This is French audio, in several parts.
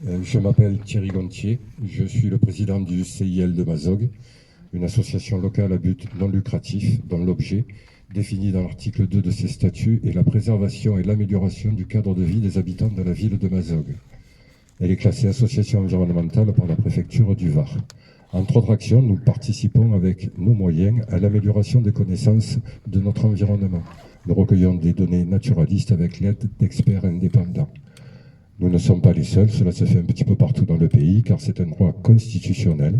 Je m'appelle Thierry Gontier, je suis le président du CIL de Mazog, une association locale à but non lucratif dont l'objet, défini dans l'article 2 de ses statuts, est la préservation et l'amélioration du cadre de vie des habitants de la ville de Mazog. Elle est classée association environnementale par la préfecture du Var. Entre autres actions, nous participons avec nos moyens à l'amélioration des connaissances de notre environnement. Nous recueillons des données naturalistes avec l'aide d'experts indépendants. Nous ne sommes pas les seuls, cela se fait un petit peu partout dans le pays, car c'est un droit constitutionnel.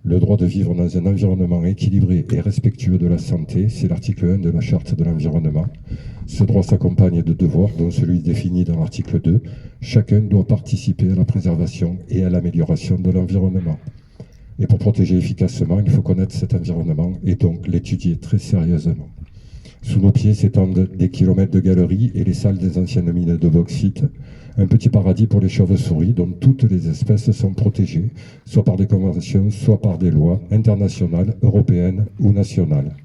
Le droit de vivre dans un environnement équilibré et respectueux de la santé, c'est l'article 1 de la Charte de l'environnement. Ce droit s'accompagne de devoirs, dont celui défini dans l'article 2. Chacun doit participer à la préservation et à l'amélioration de l'environnement. Et pour protéger efficacement, il faut connaître cet environnement et donc l'étudier très sérieusement. Sous nos pieds s'étendent des kilomètres de galeries et les salles des anciennes mines de bauxite. Un petit paradis pour les chauves-souris dont toutes les espèces sont protégées, soit par des conventions, soit par des lois internationales, européennes ou nationales.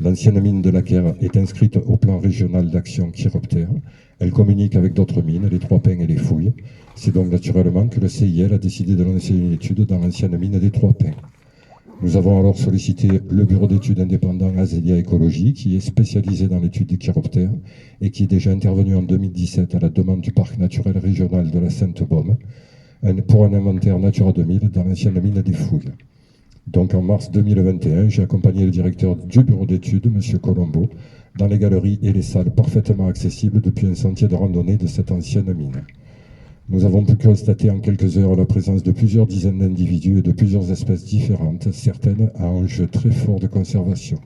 L'ancienne mine de la Caire est inscrite au plan régional d'action chiroptère. Elle communique avec d'autres mines, les Trois Pins et les Fouilles. C'est donc naturellement que le CIL a décidé de lancer une étude dans l'ancienne mine des Trois Pins. Nous avons alors sollicité le bureau d'études indépendant Azélia Écologie, qui est spécialisé dans l'étude des chiroptères et qui est déjà intervenu en 2017 à la demande du parc naturel régional de la Sainte-Baume pour un inventaire Natura 2000 dans l'ancienne mine des Fouilles. Donc en mars 2021, j'ai accompagné le directeur du bureau d'études, M. Colombo, dans les galeries et les salles parfaitement accessibles depuis un sentier de randonnée de cette ancienne mine. Nous avons pu constater en quelques heures la présence de plusieurs dizaines d'individus et de plusieurs espèces différentes, certaines à enjeu très fort de conservation.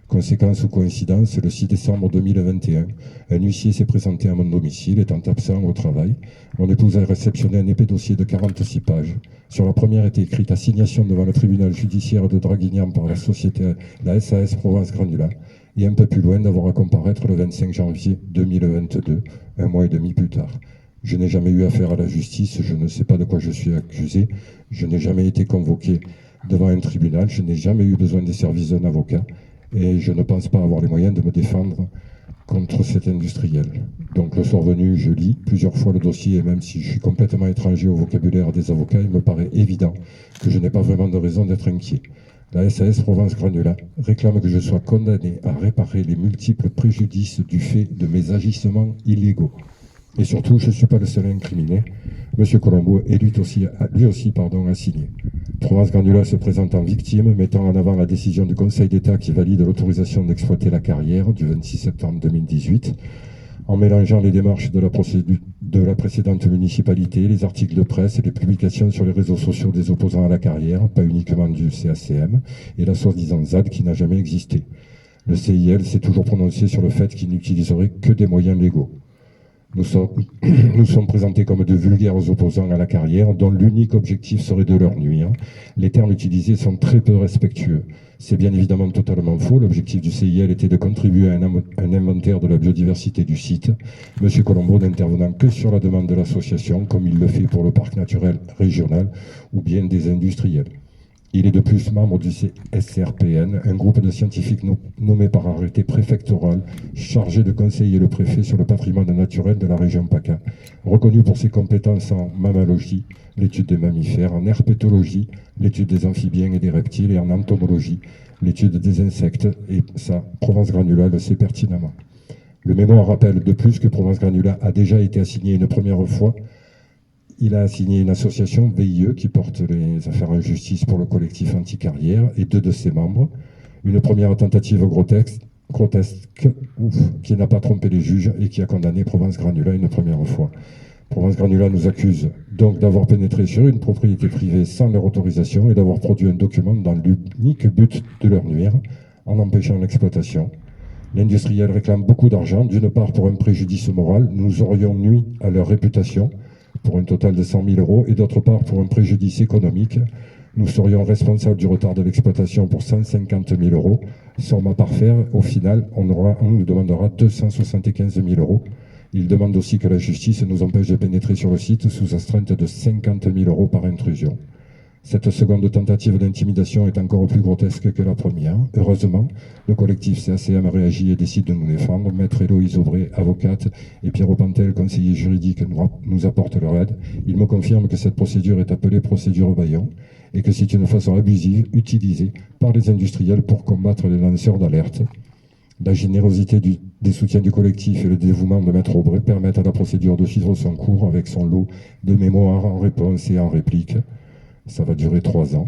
Conséquence ou coïncidence, le 6 décembre 2021, un huissier s'est présenté à mon domicile, étant absent au travail. Mon épouse a réceptionné un épais dossier de 46 pages. Sur la première était écrite assignation devant le tribunal judiciaire de Draguignan par la société, la SAS Provence Granulat, et un peu plus loin d'avoir à comparaître le 25 janvier 2022, un mois et demi plus tard. Je n'ai jamais eu affaire à la justice, je ne sais pas de quoi je suis accusé, je n'ai jamais été convoqué devant un tribunal, je n'ai jamais eu besoin des services d'un avocat et je ne pense pas avoir les moyens de me défendre contre cet industriel. Donc le soir venu, je lis plusieurs fois le dossier et même si je suis complètement étranger au vocabulaire des avocats, il me paraît évident que je n'ai pas vraiment de raison d'être inquiet. La SAS Provence Granulat réclame que je sois condamné à réparer les multiples préjudices du fait de mes agissements illégaux. Et surtout, je ne suis pas le seul incriminé. M. Colombo est lui aussi assigné. Provence Granulat se présente en victime, mettant en avant la décision du Conseil d'État qui valide l'autorisation d'exploiter la carrière du 26 septembre 2018, en mélangeant les démarches de la précédente municipalité, les articles de presse et les publications sur les réseaux sociaux des opposants à la carrière, pas uniquement du CACM, et la soi-disant ZAD qui n'a jamais existé. Le CIL s'est toujours prononcé sur le fait qu'il n'utiliserait que des moyens légaux. Nous sommes présentés comme de vulgaires opposants à la carrière, dont l'unique objectif serait de leur nuire. Les termes utilisés sont très peu respectueux. C'est bien évidemment totalement faux. L'objectif du CIL était de contribuer à un inventaire de la biodiversité du site. M. Colombo n'intervenant que sur la demande de l'association, comme il le fait pour le parc naturel régional ou bien des industriels. Il est de plus membre du SRPN, un groupe de scientifiques nommé par arrêté préfectoral, chargé de conseiller le préfet sur le patrimoine naturel de la région PACA, reconnu pour ses compétences en mammalogie, l'étude des mammifères, en herpétologie, l'étude des amphibiens et des reptiles, et en entomologie, l'étude des insectes, et ça, Provence Granulat le sait pertinemment. Le mémoire rappelle de plus que Provence Granulat a déjà été assigné une première fois. Il a assigné une association, VIE, qui porte les affaires en justice pour le collectif anti-carrière et 2 de ses membres. Une première tentative grotesque, qui n'a pas trompé les juges et qui a condamné Provence Granulat une première fois. Provence Granulat nous accuse donc d'avoir pénétré sur une propriété privée sans leur autorisation et d'avoir produit un document dans l'unique but de leur nuire, en empêchant l'exploitation. L'industriel réclame beaucoup d'argent, d'une part pour un préjudice moral, nous aurions nui à leur réputation, pour un total de 100 000 euros, et d'autre part pour un préjudice économique. Nous serions responsables du retard de l'exploitation pour 150 000 euros. Somme à parfaire, au final, on nous demandera 275 000 euros. Il demande aussi que la justice nous empêche de pénétrer sur le site sous astreinte de 50 000 euros par intrusion. Cette seconde tentative d'intimidation est encore plus grotesque que la première. Heureusement, le collectif CACM réagit et décide de nous défendre. Maître Héloïse Aubray, avocate, et Pierrot Pantel, conseiller juridique, nous apportent leur aide. Ils me confirment que cette procédure est appelée procédure Bayon et que c'est une façon abusive utilisée par les industriels pour combattre les lanceurs d'alerte. La générosité des soutiens du collectif et le dévouement de Maître Aubray permettent à la procédure de suivre son cours avec son lot de mémoires en réponse et en réplique. Ça va durer 3 ans.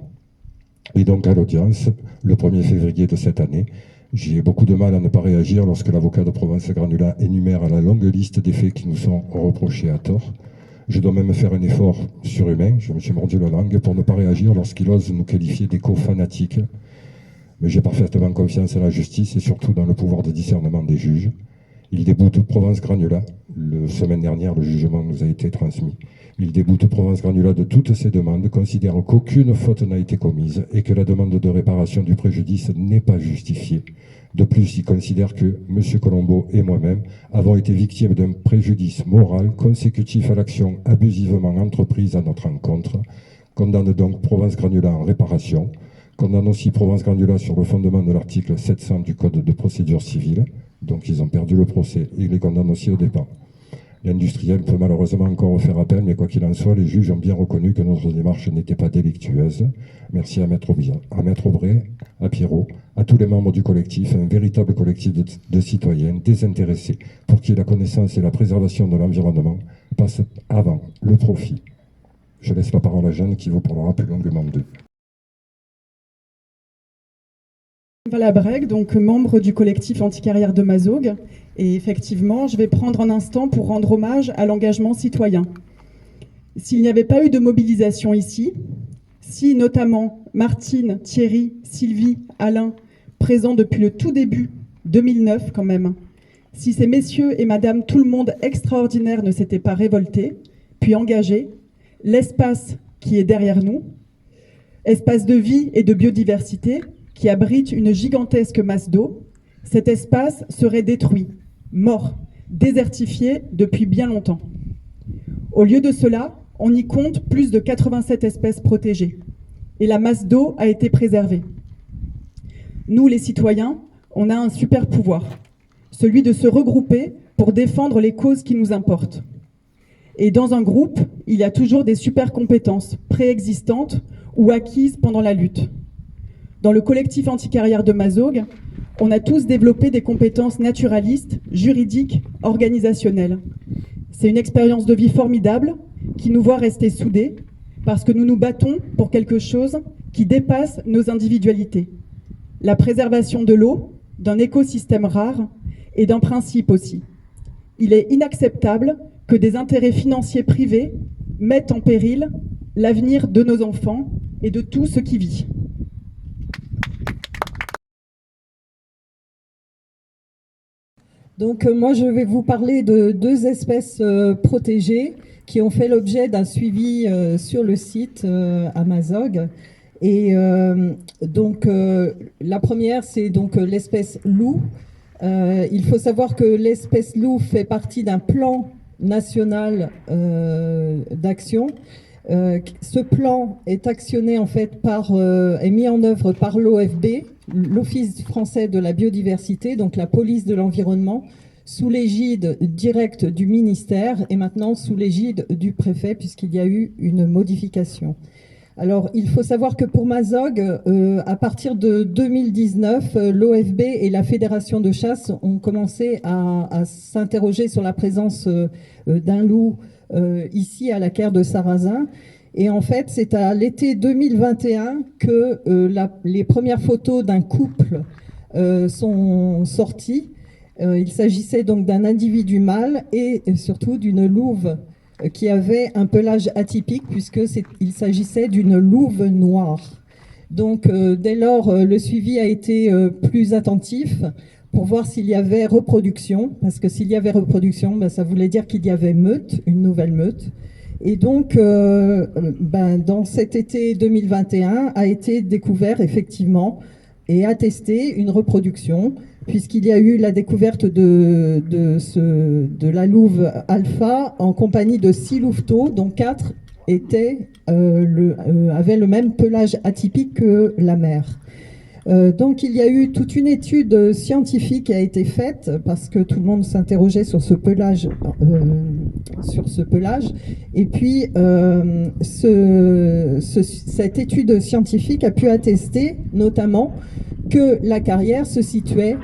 Et donc à l'audience, le 1er février de cette année, j'ai beaucoup de mal à ne pas réagir lorsque l'avocat de Provence Granula énumère la longue liste des faits qui nous sont reprochés à tort. Je dois même faire un effort surhumain, je me suis mordu la langue, pour ne pas réagir lorsqu'il ose nous qualifier d'éco-fanatiques. Mais j'ai parfaitement confiance en la justice et surtout dans le pouvoir de discernement des juges. Il déboute Provence Granula. La semaine dernière, le jugement nous a été transmis. Il déboute Provence Granula de toutes ses demandes, considère qu'aucune faute n'a été commise et que la demande de réparation du préjudice n'est pas justifiée. De plus, il considère que M. Colombo et moi-même avons été victimes d'un préjudice moral consécutif à l'action abusivement entreprise à notre encontre. Condamne donc Provence Granula en réparation. Condamne aussi Provence Granula sur le fondement de l'article 700 du Code de procédure civile. Donc ils ont perdu le procès et les condamne aussi au dépens. L'industriel peut malheureusement encore faire appel, mais quoi qu'il en soit, les juges ont bien reconnu que notre démarche n'était pas délictueuse. Merci à Maître Aubray, à Pierrot, à tous les membres du collectif, un véritable collectif de citoyens désintéressés pour qui la connaissance et la préservation de l'environnement passent avant le profit. Je laisse la parole à Jeanne qui vous parlera plus longuement d'eux. Valabrec, donc membre du collectif Anticarrière de Mazogues. Et effectivement, je vais prendre un instant pour rendre hommage à l'engagement citoyen. S'il n'y avait pas eu de mobilisation ici, si notamment Martine, Thierry, Sylvie, Alain, présents depuis le tout début, 2009 quand même, si ces messieurs et madame tout le monde extraordinaire ne s'étaient pas révoltés, puis engagés, l'espace qui est derrière nous, espace de vie et de biodiversité, qui abrite une gigantesque masse d'eau, cet espace serait détruit, mort, désertifié depuis bien longtemps. Au lieu de cela, on y compte plus de 87 espèces protégées et la masse d'eau a été préservée. Nous, les citoyens, on a un super pouvoir, celui de se regrouper pour défendre les causes qui nous importent. Et dans un groupe, il y a toujours des super compétences préexistantes ou acquises pendant la lutte. Dans le collectif Anticarrière de Mazogues, on a tous développé des compétences naturalistes, juridiques, organisationnelles. C'est une expérience de vie formidable qui nous voit rester soudés parce que nous nous battons pour quelque chose qui dépasse nos individualités. La préservation de l'eau, d'un écosystème rare et d'un principe aussi. Il est inacceptable que des intérêts financiers privés mettent en péril l'avenir de nos enfants et de tout ce qui vit. Donc moi je vais vous parler de 2 espèces protégées qui ont fait l'objet d'un suivi sur le site à Mazogues. Et donc la première c'est donc l'espèce loup. Il faut savoir que l'espèce loup fait partie d'un plan national d'action. Ce plan est actionné en fait est mis en œuvre par l'OFB, l'Office français de la biodiversité, donc la police de l'environnement, sous l'égide directe du ministère et maintenant sous l'égide du préfet puisqu'il y a eu une modification. Alors, il faut savoir que pour Mazogues, à partir de 2019, l'OFB et la Fédération de chasse ont commencé à s'interroger sur la présence d'un loup ici à la Caire de Sarrazin. Et en fait, c'est à l'été 2021 que les premières photos d'un couple sont sorties. Il s'agissait donc d'un individu mâle et surtout d'une louve qui avait un pelage atypique puisqu'il s'agissait d'une louve noire. Donc dès lors, le suivi a été plus attentif pour voir s'il y avait reproduction, parce que s'il y avait reproduction, ça voulait dire qu'il y avait meute, une nouvelle meute. Et donc, dans cet été 2021, a été découvert effectivement et attesté une reproduction, puisqu'il y a eu la découverte de la louve alpha en compagnie de 6 louveteaux, dont 4 avait le même pelage atypique que la mer. Donc il y a eu toute une étude scientifique qui a été faite parce que tout le monde s'interrogeait sur ce pelage. Et puis cette étude scientifique a pu attester notamment que la carrière se situait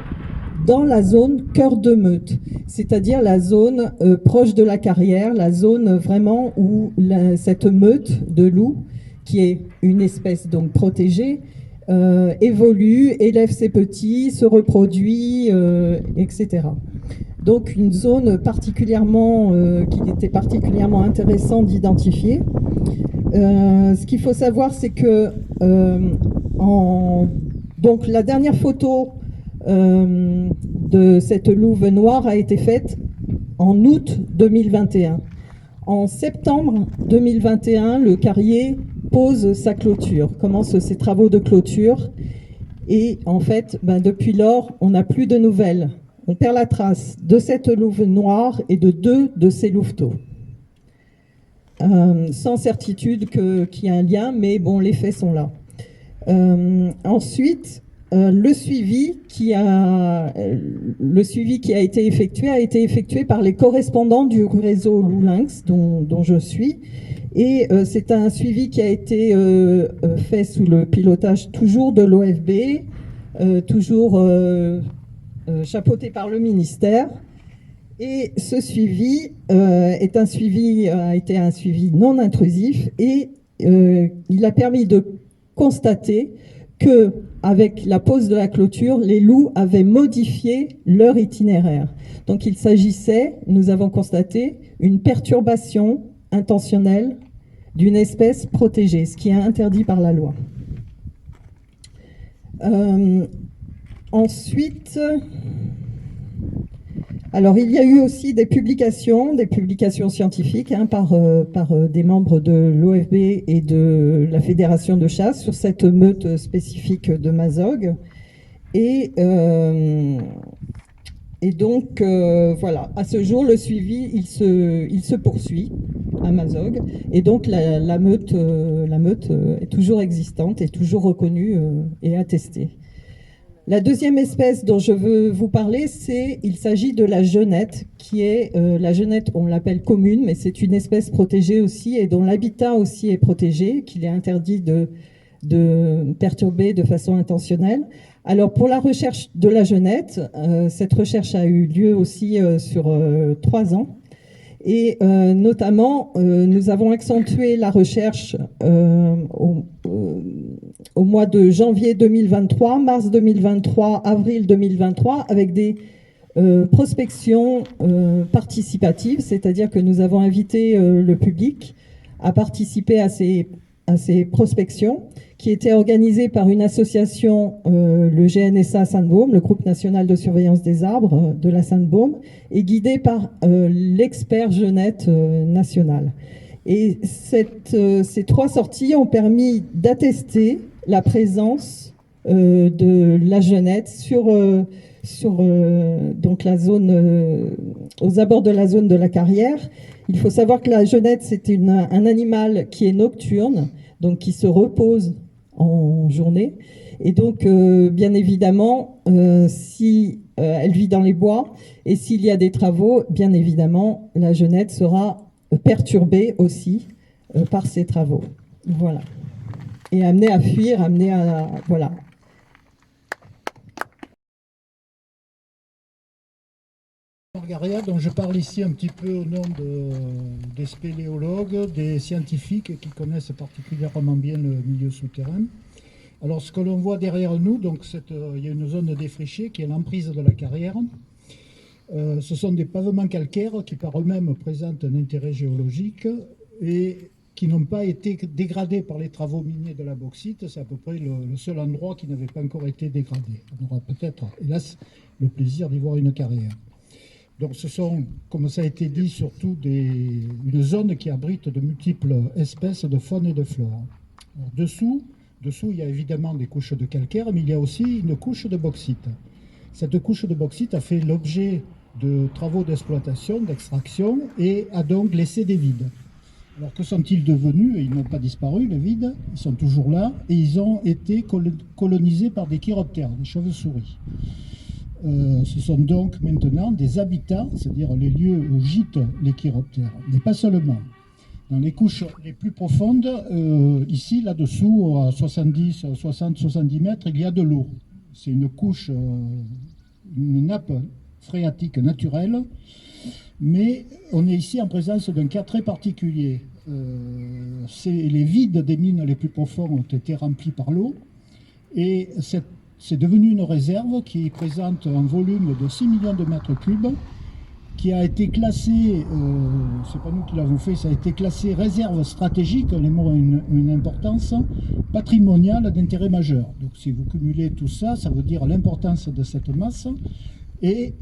dans la zone cœur de meute, c'est-à-dire la zone proche de la carrière, la zone vraiment où cette meute de loups, qui est une espèce donc protégée, évolue, élève ses petits, se reproduit, etc. Donc une zone particulièrement, qu'il était particulièrement intéressant d'identifier. Ce qu'il faut savoir, c'est que donc la dernière photo de cette louve noire a été faite en août 2021. En septembre 2021, le carrier pose sa clôture, commence ses travaux de clôture. Et en fait, depuis lors, on n'a plus de nouvelles. On perd la trace de cette louve noire et de 2 de ses louveteaux. Sans certitude qu'il y a un lien, mais bon, les faits sont là. Ensuite, le suivi qui a été effectué par les correspondants du réseau Loup Lynx dont je suis. Et c'est un suivi qui a été fait sous le pilotage toujours de l'OFB, toujours chapeauté par le ministère. Et ce suivi a été un suivi non intrusif et il a permis de constater que, avec la pose de la clôture, les loups avaient modifié leur itinéraire. Donc il s'agissait, nous avons constaté, une perturbation intentionnelle d'une espèce protégée, ce qui est interdit par la loi. Ensuite, alors il y a eu aussi des publications scientifiques par des membres de l'OFB et de la Fédération de chasse sur cette meute spécifique de Mazogues. Et donc, voilà, à ce jour, le suivi, il se poursuit à Mazogues. Et donc, la meute est toujours existante, est toujours reconnue et attestée. La deuxième espèce dont je veux vous parler, il s'agit de la genette, qui est, la genette, on l'appelle commune, mais c'est une espèce protégée aussi et dont l'habitat aussi est protégé, qu'il est interdit de perturber de façon intentionnelle. Alors pour la recherche de la genette, cette recherche a eu lieu aussi sur 3 ans. Et notamment, nous avons accentué la recherche au mois de janvier 2023, mars 2023, avril 2023, avec des prospections participatives, c'est-à-dire que nous avons invité le public à participer à ces prospections qui étaient organisées par une association, le GNSA Sainte-Baume, le groupe national de surveillance des arbres de la Sainte-Baume, et guidée par l'expert genette national. Et ces 3 sorties ont permis d'attester la présence de la genette sur donc la zone, aux abords de la zone de la carrière. Il faut savoir que la genette, c'est un animal qui est nocturne, donc qui se repose en journée. Et donc, bien évidemment, si elle vit dans les bois et s'il y a des travaux, bien évidemment, la genette sera perturbée aussi par ces travaux. Voilà. Et amenée à fuir, voilà. Margaria, dont je parle ici un petit peu au nom des spéléologues, des scientifiques qui connaissent particulièrement bien le milieu souterrain. Alors ce que l'on voit derrière nous, donc il y a une zone défrichée qui est l'emprise de la carrière. Ce sont des pavements calcaires qui par eux-mêmes présentent un intérêt géologique et qui n'ont pas été dégradés par les travaux miniers de la bauxite. C'est à peu près le seul endroit qui n'avait pas encore été dégradé. On aura peut-être, hélas, le plaisir d'y voir une carrière. Donc ce sont, comme ça a été dit, surtout une zone qui abrite de multiples espèces de faune et de flore. Alors, dessous, il y a évidemment des couches de calcaire, mais il y a aussi une couche de bauxite. Cette couche de bauxite a fait l'objet de travaux d'exploitation, d'extraction, et a donc laissé des vides. Alors que sont-ils devenus? Ils n'ont pas disparu, les vides, ils sont toujours là, et ils ont été colonisés par des chiroptères, des chauves-souris. Ce sont donc maintenant des habitats, c'est-à-dire les lieux où gîtent les chiroptères, mais pas seulement. Dans les couches les plus profondes, ici, là-dessous, à 60-70 mètres, il y a de l'eau. C'est une couche, une nappe phréatique naturelle, mais on est ici en présence d'un cas très particulier. Les vides des mines les plus profonds ont été remplis par l'eau, et c'est devenu une réserve qui présente un volume de 6 millions de mètres cubes, qui a été classé, c'est pas nous qui l'avons fait, ça a été classé réserve stratégique, les mots ont une importance patrimoniale d'intérêt majeur. Donc si vous cumulez tout ça, ça veut dire l'importance de cette masse et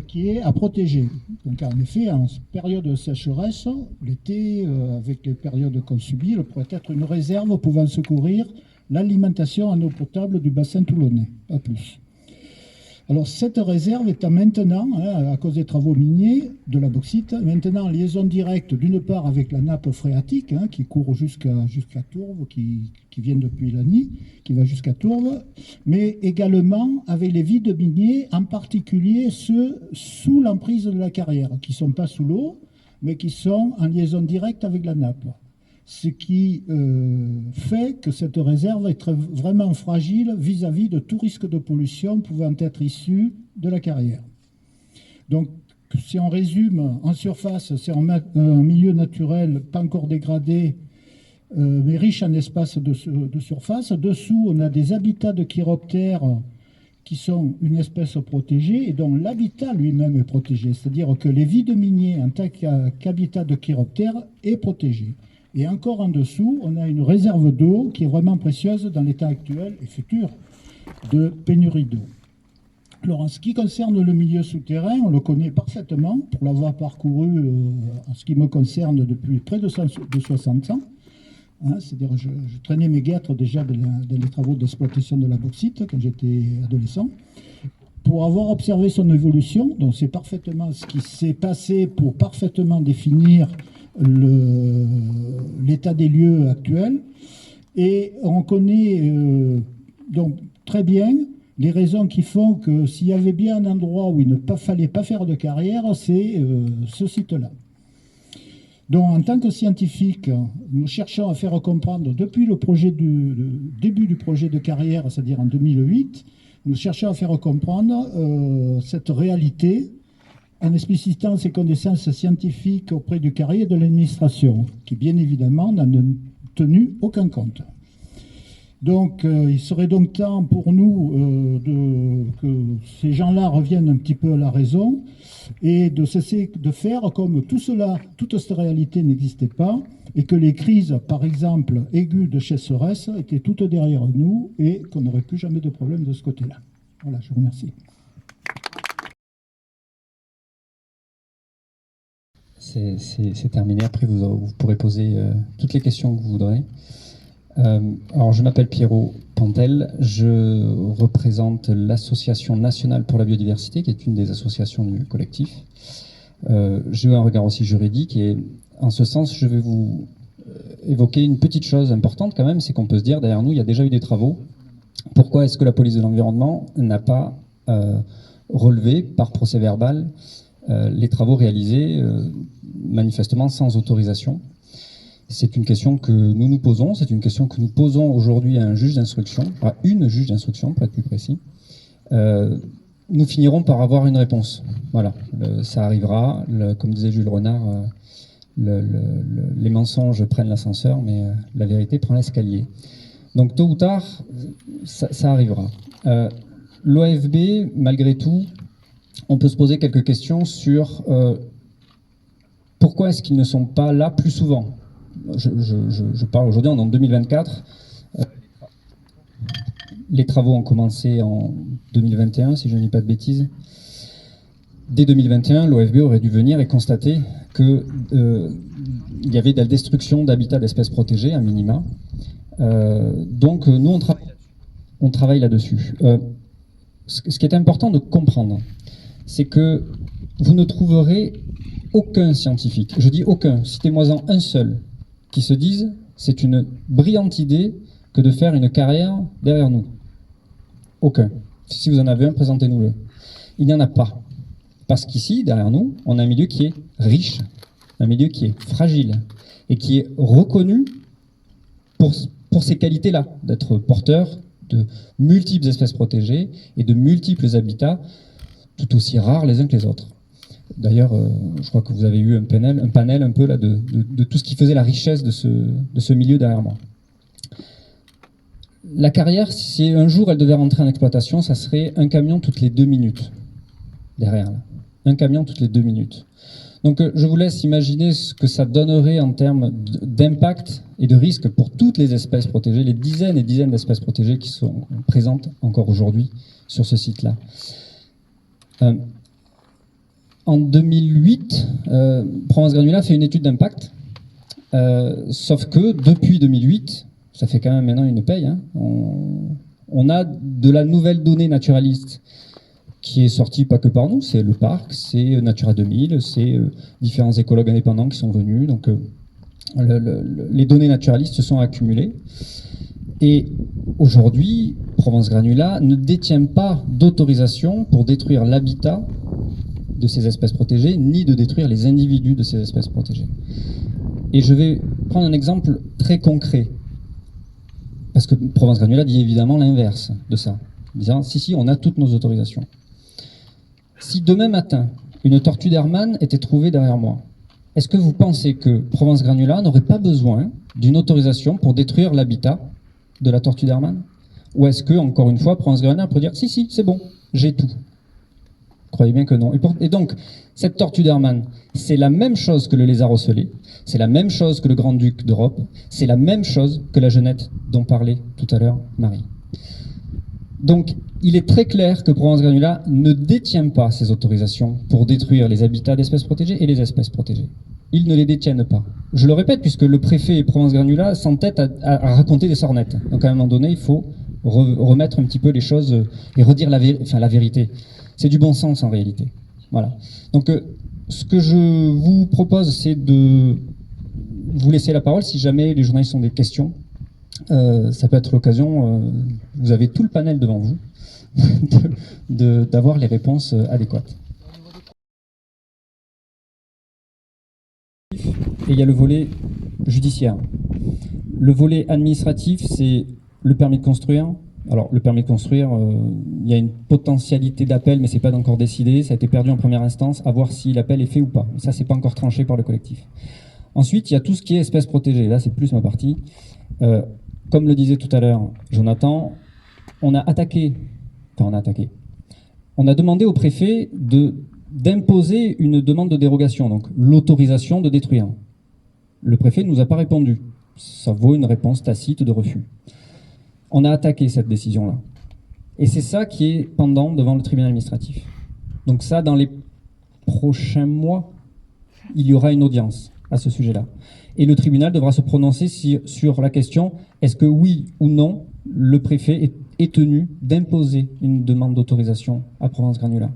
qui est à protéger. Donc en effet, en période de sécheresse, l'été, avec les périodes qu'on subit, elle pourrait être une réserve pouvant secourir l'alimentation en eau potable du bassin toulonnais, pas plus. Alors cette réserve est maintenant, à cause des travaux miniers de la bauxite, maintenant en liaison directe d'une part avec la nappe phréatique qui court jusqu'à Tourves, qui vient depuis Lagny, qui va jusqu'à Tourves, mais également avec les vides miniers, en particulier ceux sous l'emprise de la carrière, qui ne sont pas sous l'eau, mais qui sont en liaison directe avec la nappe. Ce qui fait que cette réserve est vraiment fragile vis-à-vis de tout risque de pollution pouvant être issu de la carrière. Donc, si on résume, en surface, c'est un milieu naturel pas encore dégradé, mais riche en espaces de surface. Dessous, on a des habitats de chiroptères qui sont une espèce protégée et dont l'habitat lui-même est protégé. C'est-à-dire que les vides miniers en tant qu'habitat de chiroptères est protégé. Et encore en dessous, on a une réserve d'eau qui est vraiment précieuse dans l'état actuel et futur de pénurie d'eau. Alors en ce qui concerne le milieu souterrain, on le connaît parfaitement pour l'avoir parcouru en ce qui me concerne depuis près de 60 ans. C'est-à-dire je traînais mes guêtres déjà dans les travaux d'exploitation de la bauxite quand j'étais adolescent. Pour avoir observé son évolution, donc c'est parfaitement ce qui s'est passé pour parfaitement définir l'état des lieux actuels, et on connaît donc très bien les raisons qui font que s'il y avait bien un endroit où il ne fallait pas faire de carrière, c'est ce site-là. Donc en tant que scientifique, nous cherchons à faire comprendre depuis le début du projet de carrière, c'est-à-dire en 2008, nous cherchons à faire comprendre cette réalité en explicitant ses connaissances scientifiques auprès du carrier et de l'administration, qui bien évidemment n'en ont tenu aucun compte. Donc il serait donc temps pour nous que ces gens-là reviennent un petit peu à la raison et de cesser de faire comme tout cela, toute cette réalité n'existait pas, et que les crises, par exemple, aiguës de sécheresse, étaient toutes derrière nous et qu'on n'aurait plus jamais de problème de ce côté-là. Voilà, je vous remercie. C'est terminé. Après, vous pourrez poser toutes les questions que vous voudrez. Alors, je m'appelle Pierrot Pantel. Je représente l'Association nationale pour la biodiversité, qui est une des associations du collectif. J'ai eu un regard aussi juridique, et en ce sens, je vais vous évoquer une petite chose importante quand même, c'est qu'on peut se dire, derrière nous, il y a déjà eu des travaux. Pourquoi est-ce que la police de l'environnement n'a pas relevé par procès-verbal les travaux réalisés manifestement sans autorisation? C'est une question que nous nous posons, c'est une question que nous posons aujourd'hui à un juge d'instruction, à une juge d'instruction pour être plus précis. Nous finirons par avoir une réponse. Voilà, ça arrivera. Comme disait Jules Renard, les mensonges prennent l'ascenseur, mais la vérité prend l'escalier. Donc tôt ou tard, ça arrivera. L'OFB, malgré tout, on peut se poser quelques questions sur pourquoi est-ce qu'ils ne sont pas là plus souvent. Je parle aujourd'hui, en 2024. Les travaux ont commencé en 2021, si je ne dis pas de bêtises. Dès 2021, l'OFB aurait dû venir et constater qu'il y avait de la destruction d'habitats d'espèces protégées, à minima. Donc nous, on travaille là-dessus. Ce qui est important de comprendre, c'est que vous ne trouverez aucun scientifique, je dis aucun, citez-moi-en un seul, qui se disent c'est une brillante idée que de faire une carrière derrière nous? Aucun. Si vous en avez un, présentez-nous-le. Il n'y en a pas. Parce qu'ici, derrière nous, on a un milieu qui est riche, un milieu qui est fragile et qui est reconnu pour ces qualités-là, d'être porteur de multiples espèces protégées et de multiples habitats tout aussi rares les uns que les autres. D'ailleurs, je crois que vous avez eu un panel un peu là de tout ce qui faisait la richesse de ce milieu derrière moi. La carrière, si un jour elle devait rentrer en exploitation, ça serait un camion toutes les 2 minutes. Derrière, là. Un camion toutes les 2 minutes. Donc je vous laisse imaginer ce que ça donnerait en termes d'impact et de risque pour toutes les espèces protégées, les dizaines et dizaines d'espèces protégées qui sont présentes encore aujourd'hui sur ce site-là. En 2008, Provence Granula fait une étude d'impact, sauf que depuis 2008, ça fait quand même maintenant une paye, hein, on a de la nouvelle donnée naturaliste qui est sortie pas que par nous, c'est le parc, c'est Natura 2000, c'est différents écologues indépendants qui sont venus, donc les données naturalistes se sont accumulées. Et aujourd'hui, Provence Granula ne détient pas d'autorisation pour détruire l'habitat de ces espèces protégées, ni de détruire les individus de ces espèces protégées. Et je vais prendre un exemple très concret, parce que Provence Granula dit évidemment l'inverse de ça, disant si, on a toutes nos autorisations. Si demain matin, une tortue d'Hermann était trouvée derrière moi, est-ce que vous pensez que Provence Granula n'aurait pas besoin d'une autorisation pour détruire l'habitat de la tortue d'Hermann? Ou est-ce que, encore une fois, Provence Granula pourrait dire si, c'est bon, j'ai tout? Croyez bien que non. Et donc, cette tortue d'Hermann, c'est la même chose que le lézard ocellé, c'est la même chose que le grand-duc d'Europe, c'est la même chose que la genette dont parlait tout à l'heure Marie. Donc, il est très clair que Provence Granula ne détient pas ces autorisations pour détruire les habitats d'espèces protégées et les espèces protégées. Ils ne les détiennent pas. Je le répète, puisque le préfet et Provence Granula s'entêtent à raconter des sornettes. Donc, à un moment donné, il faut remettre un petit peu les choses et redire la vérité. C'est du bon sens en réalité. Voilà. Donc, ce que je vous propose, c'est de vous laisser la parole si jamais les journalistes ont des questions. Ça peut être l'occasion, vous avez tout le panel devant vous, d'avoir les réponses adéquates. Et il y a le volet judiciaire. Le volet administratif, c'est le permis de construire. Alors, le permis de construire, il y a une potentialité d'appel, mais c'est pas encore décidé. Ça a été perdu en première instance, à voir si l'appel est fait ou pas. Ça, c'est pas encore tranché par le collectif. Ensuite, il y a tout ce qui est espèces protégées. Là, c'est plus ma partie. Comme le disait tout à l'heure Jonathan, on a demandé au préfet d'imposer une demande de dérogation, donc l'autorisation de détruire. Le préfet ne nous a pas répondu. Ça vaut une réponse tacite de refus. On a attaqué cette décision-là. Et c'est ça qui est pendant devant le tribunal administratif. Donc ça, dans les prochains mois, il y aura une audience à ce sujet-là. Et le tribunal devra se prononcer sur la question, est-ce que oui ou non, le préfet est tenu d'imposer une demande d'autorisation à Provence Granula.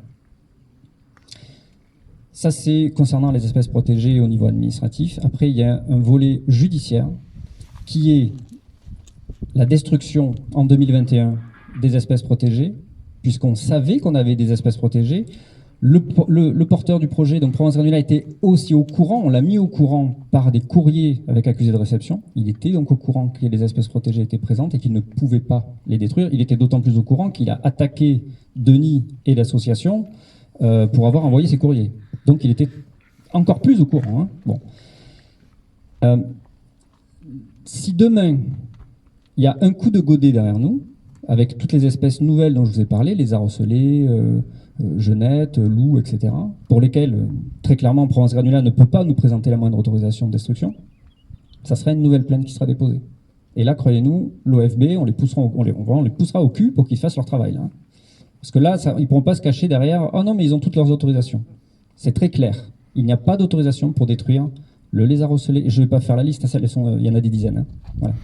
Ça, c'est concernant les espèces protégées au niveau administratif. Après, il y a un volet judiciaire qui est la destruction en 2021 des espèces protégées, puisqu'on savait qu'on avait des espèces protégées. Le porteur du projet, donc Provence Granula, était aussi au courant, on l'a mis au courant par des courriers avec accusé de réception. Il était donc au courant que les espèces protégées étaient présentes et qu'il ne pouvait pas les détruire. Il était d'autant plus au courant qu'il a attaqué Denis et l'association pour avoir envoyé ces courriers. Donc il était encore plus au courant. Hein. Bon. Si demain, il y a un coup de godet derrière nous, avec toutes les espèces nouvelles dont je vous ai parlé, les arosselés, genettes, loups, etc., pour lesquels, très clairement, Provence Granula ne peut pas nous présenter la moindre autorisation de destruction, ça sera une nouvelle plainte qui sera déposée. Et là, croyez-nous, l'OFB, on les poussera au cul pour qu'ils fassent leur travail. Hein. Parce que là, ils ne pourront pas se cacher derrière « Oh non, mais ils ont toutes leurs autorisations ». C'est très clair. Il n'y a pas d'autorisation pour détruire le lézard ocellé. Je ne vais pas faire la liste, il y en a des dizaines. Hein. Voilà.